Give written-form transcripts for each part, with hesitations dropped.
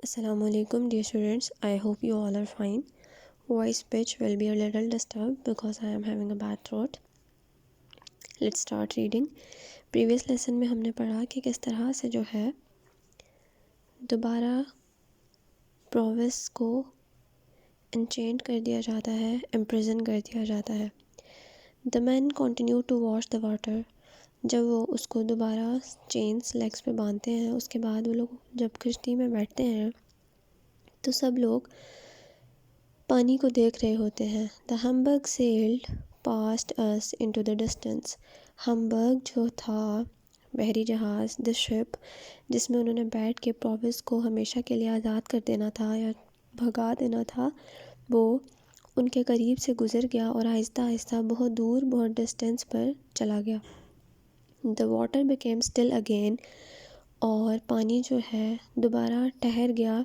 Assalamu alaikum dear students. I hope you all are fine. Voice pitch will be a little disturbed because I am having a bad throat. Let's start reading. Previous lesson में हमने पढ़ा कि किस तरह से जो है दोबारा प्रोविस को enchained कर दिया जाता है, imprison कर दिया जाता है. The men continue to wash the water. जब वो उसको दोबारा चेन्स लेग्स पे बांधते हैं, उसके बाद वो लोग जब कश्ती में बैठते हैं तो सब लोग पानी को देख रहे होते हैं. The Hamburg sailed past us into the distance. Hamburg जो था बहरी जहाज़, द शिप जिसमें उन्होंने बैठ के प्रोविस को हमेशा के लिए आज़ाद कर देना था या भगा देना था, वो उनके करीब से गुज़र गया और आहिस्ता आहिस्ता बहुत दूर, बहुत डिस्टेंस पर चला गया. The water became still again. और पानी जो है दोबारा ठहर गया.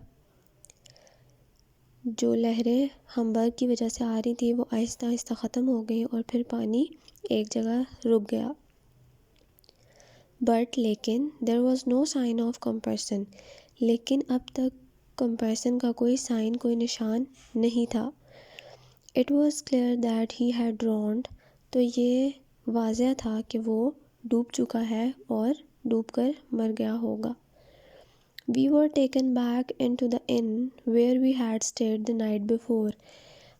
जो लहरें हम्बर्ग की वजह से आ रही थी वो आहिस्ता आहिस्ता ख़त्म हो गई और फिर पानी एक जगह रुक गया. बट लेकिन there was no sign of compression. लेकिन अब तक कंप्रेशन का कोई साइन, कोई निशान नहीं था. It was clear that he had ड्रॉन्ड. तो ये वाज़ह था कि वो डूब चुका है और डूबकर मर गया होगा. We were taken back into the inn where we had stayed the night before.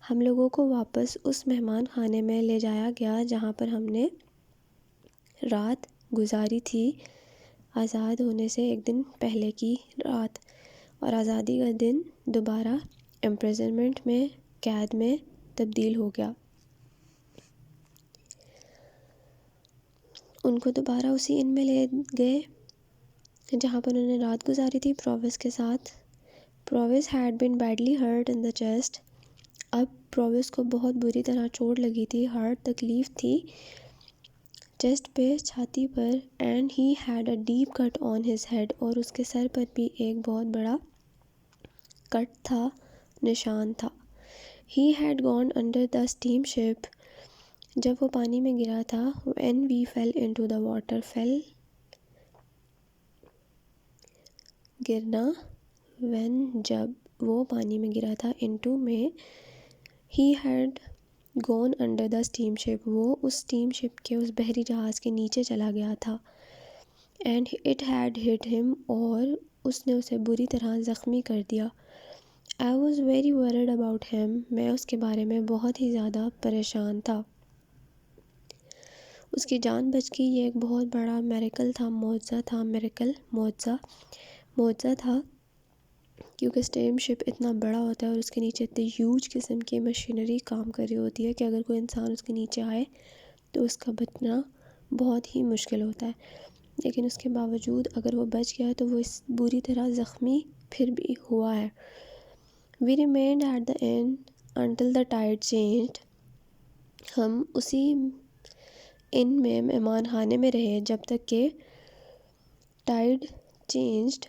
हम लोगों को वापस उस मेहमान खाने में ले जाया गया जहाँ पर हमने रात गुजारी थी, आज़ाद होने से एक दिन पहले की रात. और आज़ादी का दिन दोबारा इम्प्रिजनमेंट में, कैद में तब्दील हो गया. उनको दोबारा उसी इन में ले गए जहाँ पर उन्होंने रात गुजारी थी प्रोविस के साथ. Provis had been badly hurt in the chest. अब प्रोविस को बहुत बुरी तरह चोट लगी थी, हार्ट तकलीफ़ थी चेस्ट पे, छाती पर. And he had a deep cut on his head. और उसके सर पर भी एक बहुत बड़ा कट था, निशान था. He had gone under the steam ship. जब वो पानी में गिरा था, when we fell into the water. Fell गिरना, व्हेन जब वो पानी में गिरा था, इनटू में. He had gone under the steam ship. वो उस स्टीम शिप के, उस बहरी जहाज़ के नीचे चला गया था. And it had hit him. और उसने उसे बुरी तरह ज़ख्मी कर दिया. I was very worried about him. मैं उसके बारे में बहुत ही ज़्यादा परेशान था. उसकी जान बच गई. ये एक बहुत बड़ा मेरेकल था, मौजज़ा था. मेरेकल, मौजज़ा था, क्योंकि स्टीम शिप इतना बड़ा होता है और उसके नीचे इतनी ह्यूज किस्म की मशीनरी काम कर रही होती है कि अगर कोई इंसान उसके नीचे आए तो उसका बचना बहुत ही मुश्किल होता है. लेकिन उसके बावजूद अगर वो बच गया तो वो इस बुरी तरह ज़ख्मी फिर भी हुआ है. We remained at the end until the tide changed. हम उसी इन में, मेहमान खाने में रहे जब तक कि टाइड चेंज्ड.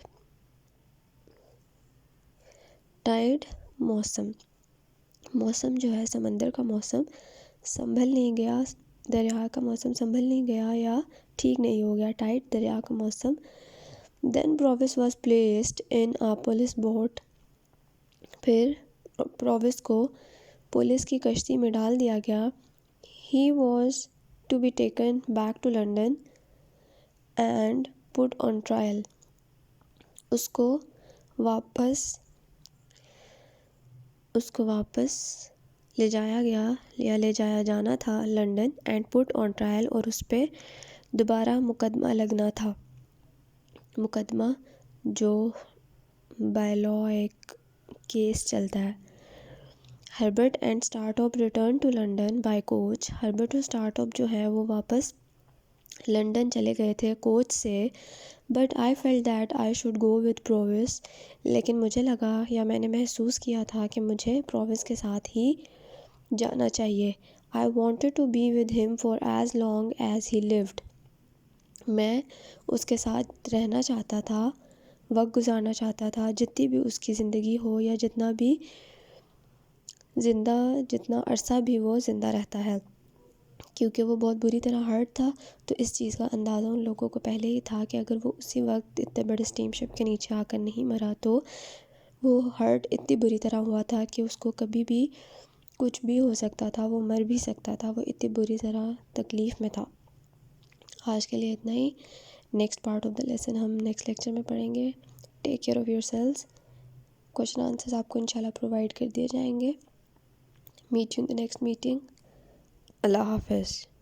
टाइड मौसम जो है, समंदर का मौसम संभल नहीं गया, दरिया का मौसम संभल नहीं गया या ठीक नहीं हो गया. टाइड, दरिया का मौसम. Then Provis was placed in a police boat. फिर प्रोविस को पुलिस की कश्ती में डाल दिया गया. He was to be taken back to London and put on trial. उसको वापस ले जाया गया या ले जाया जाना था London. And put on trial. और उस पर दोबारा मुकदमा लगना था. मुकदमा जो बाय लॉ एक केस चलता है. Herbert and Startop return to London by coach. Herbert और स्टार्टअप जो है वो वापस लंदन चले गए थे कोच से. But I felt that I should go with prowess. लेकिन मुझे लगा या मैंने महसूस किया था कि मुझे प्रोविस के साथ ही जाना चाहिए. I wanted to be with him for as long as he lived. मैं उसके साथ रहना चाहता था, वक्त गुजारना चाहता था, जितनी भी उसकी ज़िंदगी हो या जितना अरसा भी वो ज़िंदा रहता है. क्योंकि वो बहुत बुरी तरह हर्ट था, तो इस चीज़ का अंदाज़ा उन लोगों को पहले ही था कि अगर वो उसी वक्त इतने बड़े स्टीम शिप के नीचे आकर नहीं मरा तो وہ ہرٹ اتنی بری طرح ہوا تھا کہ اس کو کبھی بھی کچھ بھی ہو سکتا تھا، وہ مر بھی سکتا تھا، وہ اتنی بری طرح تکلیف میں تھا۔ آج کے لیے اتنا ہی۔ Next part of the lesson ہم نیکسٹ لیکچر میں پڑھیں گے۔ Take care of yourselves. Question answers آپ کو انشاءاللہ پرووائڈ کر دیے جائیں گے۔ Meet you in the next meeting. اللہ حافظ۔